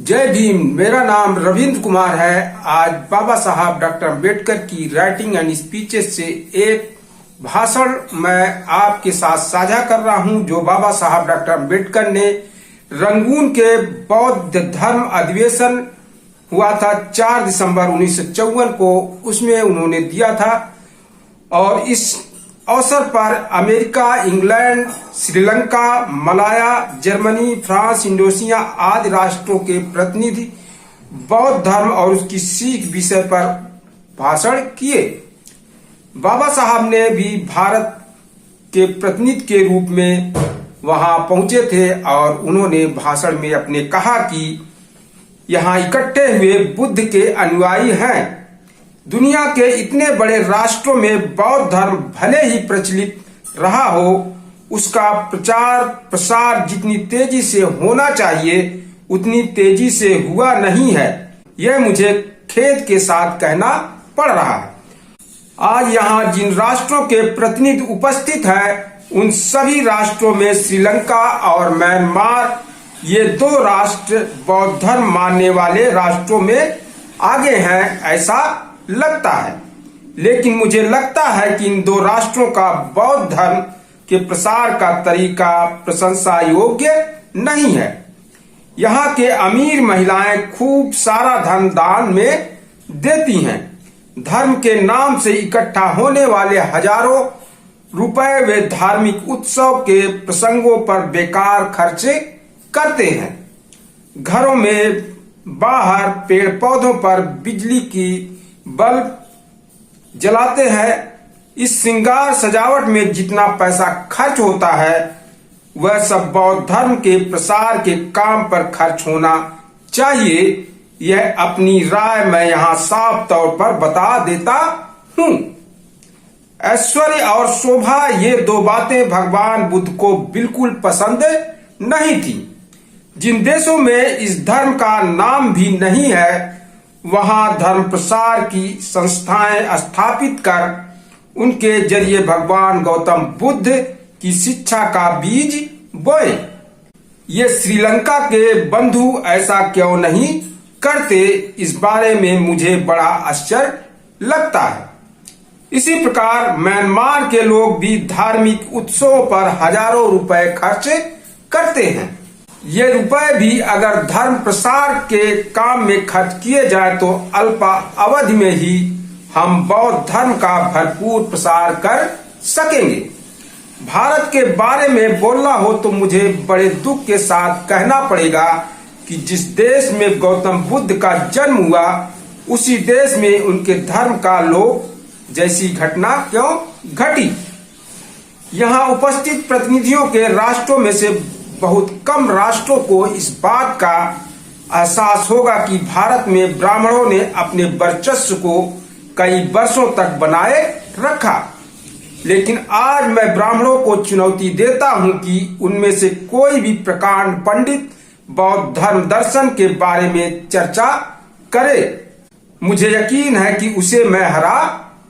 जय भीम। मेरा नाम रविंद्र कुमार है। आज बाबा साहब डॉक्टर अम्बेडकर की राइटिंग एंड स्पीचेस से एक भाषण मैं आपके साथ साझा कर रहा हूं, जो बाबा साहब डॉक्टर अम्बेडकर ने रंगून के बौद्ध धर्म अधिवेशन हुआ था 4 दिसंबर 1954 को, उसमें उन्होंने दिया था। और इस अवसर पर America, England, Sri Lanka, Malaya, Germany, France, Indonesia आदि राष्ट्रों के प्रतिनिधि बौद्ध धर्म और उसकी सीख विषय पर भाषण किए। बाबा साहब ने भी भारत के प्रतिनिधि के रूप में वहां पहुंचे थे और उन्होंने भाषण में अपने कहा कि यहाँ इकट्ठे हुए बुद्ध के अनुयायी हैं। दुनिया के इतने बड़े राष्ट्रों में बौद्ध धर्म भले ही प्रचलित रहा हो, उसका प्रचार प्रसार जितनी तेजी से होना चाहिए उतनी तेजी से हुआ नहीं है। यह मुझे खेद के साथ कहना पड़ रहा है। आज यहाँ जिन राष्ट्रों के प्रतिनिधि उपस्थित हैं, उन सभी राष्ट्रों में श्रीलंका और म्यांमार, ये 2 राष्ट्र बौद्ध धर्म मानने वाले राष्ट्रों में आगे हैं, ऐसा लगता है। लेकिन मुझे लगता है कि इन 2 राष्ट्रों का बौद्ध धर्म के प्रसार का तरीका प्रशंसा योग्य नहीं है। यहाँ के अमीर महिलाएं खूब सारा धन दान में देती हैं। धर्म के नाम से इकट्ठा होने वाले हजारों रुपए वे धार्मिक उत्सव के प्रसंगों पर बेकार खर्चे करते हैं। घरों में, बाहर पेड़ पौधों पर बिजली की बल्ब जलाते हैं। इस श्रृंगार सजावट में जितना पैसा खर्च होता है, वह सब बौद्ध धर्म के प्रसार के काम पर खर्च होना चाहिए। यह अपनी राय मैं यहाँ साफ तौर पर बता देता हूँ। ऐश्वर्य और शोभा, ये 2 बातें भगवान बुद्ध को बिल्कुल पसंद नहीं थी। जिन देशों में इस धर्म का नाम भी नहीं है, वहां धर्म प्रसार की संस्थाएं स्थापित कर उनके जरिए भगवान गौतम बुद्ध की शिक्षा का बीज बोए। ये श्रीलंका के बंधु ऐसा क्यों नहीं करते, इस बारे में मुझे बड़ा आश्चर्य लगता है। इसी प्रकार म्यांमार के लोग भी धार्मिक उत्सवों पर हजारों रुपए खर्च करते हैं। ये रुपए भी अगर धर्म प्रसार के काम में खर्च किए जाए तो अल्प अवधि में ही हम बौद्ध धर्म का भरपूर प्रसार कर सकेंगे। भारत के बारे में बोलना हो तो मुझे बड़े दुख के साथ कहना पड़ेगा कि जिस देश में गौतम बुद्ध का जन्म हुआ, उसी देश में उनके धर्म का लोप जैसी घटना क्यों घटी। यहाँ उपस्थित प्रतिनिधियों के राष्ट्रों में से बहुत कम राष्ट्रों को इस बात का एहसास होगा कि भारत में ब्राह्मणों ने अपने वर्चस्व को कई वर्षों तक बनाए रखा। लेकिन आज मैं ब्राह्मणों को चुनौती देता हूं कि उनमें से कोई भी प्रकांड पंडित बौद्ध धर्म दर्शन के बारे में चर्चा करे। मुझे यकीन है कि उसे मैं हरा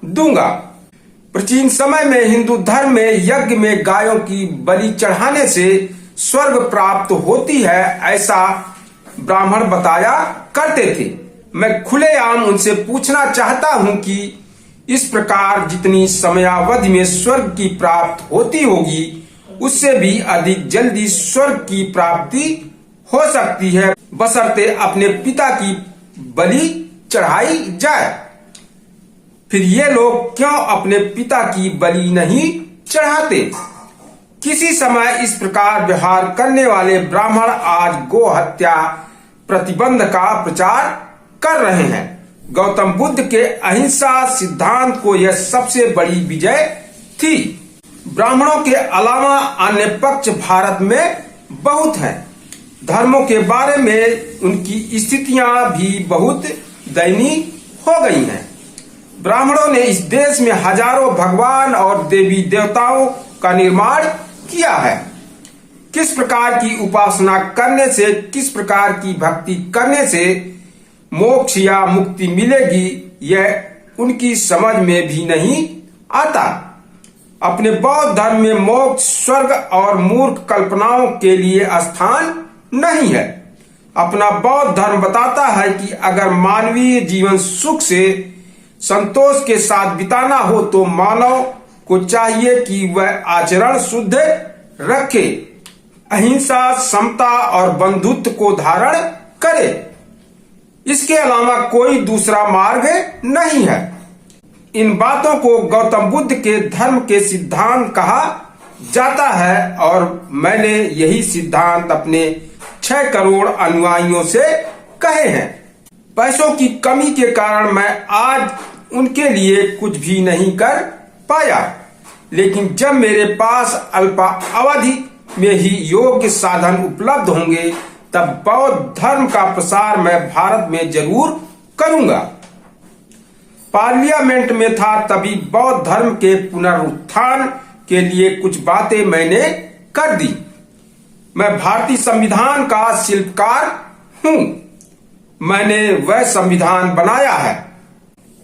दूंगा। प्राचीन समय में हिंदू धर्म में यज्ञ में गायों की बलि चढ़ाने से स्वर्ग प्राप्त होती है, ऐसा ब्राह्मण बताया करते थे। मैं खुलेआम उनसे पूछना चाहता हूं कि इस प्रकार जितनी समयावधि में स्वर्ग की प्राप्ति होती होगी, उससे भी अधिक जल्दी स्वर्ग की प्राप्ति हो सकती है, बशर्ते अपने पिता की बलि चढ़ाई जाए। फिर ये लोग क्यों अपने पिता की बलि नहीं चढ़ाते? किसी समय इस प्रकार व्यवहार करने वाले ब्राह्मण आज गो हत्या प्रतिबंध का प्रचार कर रहे हैं। गौतम बुद्ध के अहिंसा सिद्धांत को यह सबसे बड़ी विजय थी। ब्राह्मणों के अलावा अन्य पक्ष भारत में बहुत हैं। धर्मों के बारे में उनकी स्थितियां भी बहुत दयनीय हो गई हैं। ब्राह्मणों ने इस देश में हजारों भगवान और देवी देवताओं का निर्माण किया है। किस प्रकार की उपासना करने से, किस प्रकार की भक्ति करने से मोक्ष या मुक्ति मिलेगी, यह उनकी समझ में भी नहीं आता। अपने बौद्ध धर्म में मोक्ष, स्वर्ग और मूर्ख कल्पनाओं के लिए स्थान नहीं है। अपना बौद्ध धर्म बताता है कि अगर मानवीय जीवन सुख से संतोष के साथ बिताना हो तो मानव को चाहिए कि वह आचरण शुद्ध रखे, अहिंसा, समता और बंधुत्व को धारण करे। इसके अलावा कोई दूसरा मार्ग नहीं है। इन बातों को गौतम बुद्ध के धर्म के सिद्धांत कहा जाता है और मैंने यही सिद्धांत अपने 6 करोड़ अनुयायियों से कहे हैं। पैसों की कमी के कारण मैं आज उनके लिए कुछ भी नहीं कर पाया, लेकिन जब मेरे पास अल्पावधि में ही योग्य साधन उपलब्ध होंगे तब बौद्ध धर्म का प्रसार मैं भारत में जरूर करूंगा। पार्लियामेंट में था तभी बौद्ध धर्म के पुनरुत्थान के लिए कुछ बातें मैंने कर दी। मैं भारतीय संविधान का शिल्पकार हूं। मैंने वह संविधान बनाया है।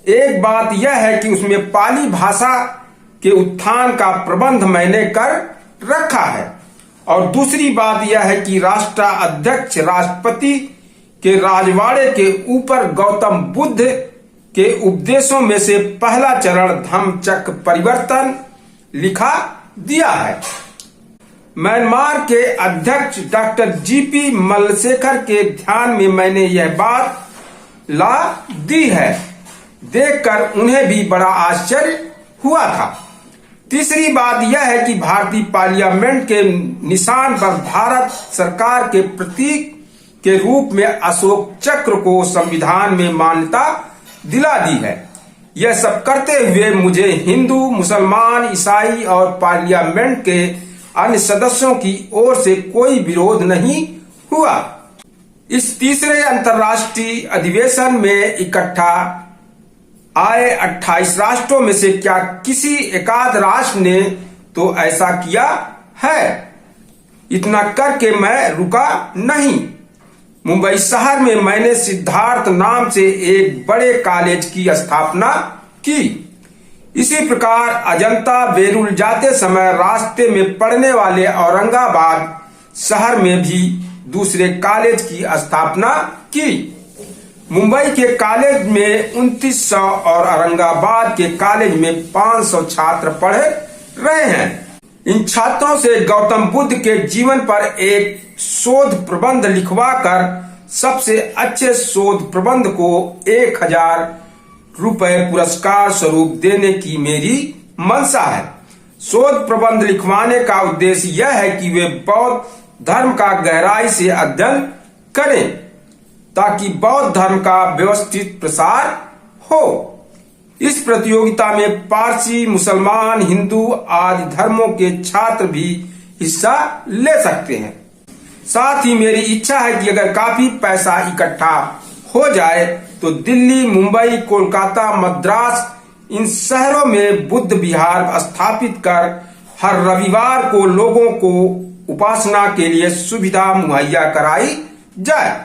एक बात यह है कि उसमें पाली भाषा के उत्थान का प्रबंध मैंने कर रखा है और दूसरी बात यह है कि राष्ट्राध्यक्ष राष्ट्रपति के राजवाड़े के ऊपर गौतम बुद्ध के उपदेशों में से पहला चरण धम्मचक्र परिवर्तन लिखा दिया है। म्यांमार के अध्यक्ष डॉक्टर जीपी मलशेखर के ध्यान में मैंने यह बात ला दी है, देखकर उन्हें भी बड़ा आश्चर्य हुआ था। तीसरी बात यह है कि भारतीय पार्लियामेंट के निशान पर भारत सरकार के प्रतीक के रूप में अशोक चक्र को संविधान में मान्यता दिला दी है। यह सब करते हुए मुझे हिंदू, मुसलमान, ईसाई और पार्लियामेंट के अन्य सदस्यों की ओर से कोई विरोध नहीं हुआ। इस तीसरे अंतर्राष्ट्रीय अधिवेशन में इकट्ठा आए 28 राष्ट्रों में से क्या किसी एकाध राष्ट्र ने तो ऐसा किया है? इतना करके मैं रुका नहीं। मुंबई शहर में मैंने सिद्धार्थ नाम से एक बड़े कॉलेज की स्थापना की। इसी प्रकार अजंता बेरुल जाते समय रास्ते में पड़ने वाले औरंगाबाद शहर में भी दूसरे कॉलेज की स्थापना की। मुंबई के कॉलेज में 2900 और औरंगाबाद के कॉलेज में 500 छात्र पढ़ रहे हैं। इन छात्रों से गौतम बुद्ध के जीवन पर एक शोध प्रबंध लिखवाकर सबसे अच्छे शोध प्रबंध को 1000 रुपए पुरस्कार स्वरूप देने की मेरी मंशा है। शोध प्रबंध लिखवाने का उद्देश्य यह है कि वे बौद्ध धर्म का गहराई से अध्ययन करें ताकि बौद्ध धर्म का व्यवस्थित प्रसार हो। इस प्रतियोगिता में पारसी, मुसलमान, हिंदू आदि धर्मों के छात्र भी हिस्सा ले सकते हैं। साथ ही मेरी इच्छा है कि अगर काफी पैसा इकट्ठा हो जाए तो दिल्ली, मुंबई, कोलकाता, मद्रास इन शहरों में बुद्ध विहार स्थापित कर हर रविवार को लोगों को उपासना के लिए सुविधा मुहैया कराई जाए।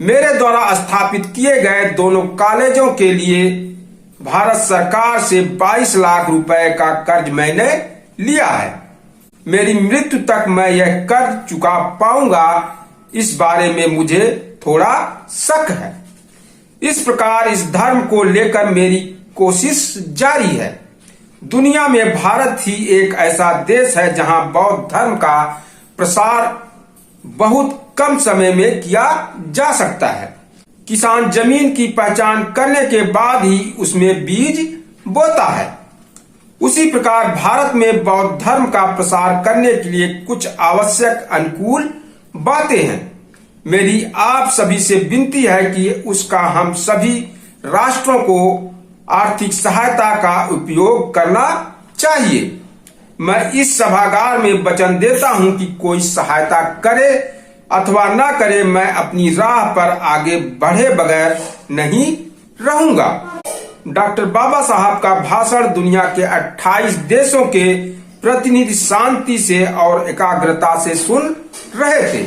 मेरे द्वारा स्थापित किए गए दोनों कॉलेजों के लिए भारत सरकार से 22 लाख रुपए का कर्ज मैंने लिया है। मेरी मृत्यु तक मैं यह कर चुका पाऊंगा, इस बारे में मुझे थोड़ा शक है। इस प्रकार इस धर्म को लेकर मेरी कोशिश जारी है। दुनिया में भारत ही एक ऐसा देश है जहां बौद्ध धर्म का प्रसार बहुत कम समय में किया जा सकता है। किसान जमीन की पहचान करने के बाद ही उसमें बीज बोता है। उसी प्रकार भारत में बौद्ध धर्म का प्रसार करने के लिए कुछ आवश्यक अनुकूल बातें हैं। मेरी आप सभी से विनती है कि उसका हम सभी राष्ट्रों को आर्थिक सहायता का उपयोग करना चाहिए। मैं इस सभागार में वचन देता हूं कि कोई सहायता करे अथवा न करे, मैं अपनी राह पर आगे बढ़े बगैर नहीं रहूंगा। डॉक्टर बाबा साहब का भाषण दुनिया के 28 देशों के प्रतिनिधि शांति से और एकाग्रता से सुन रहे थे।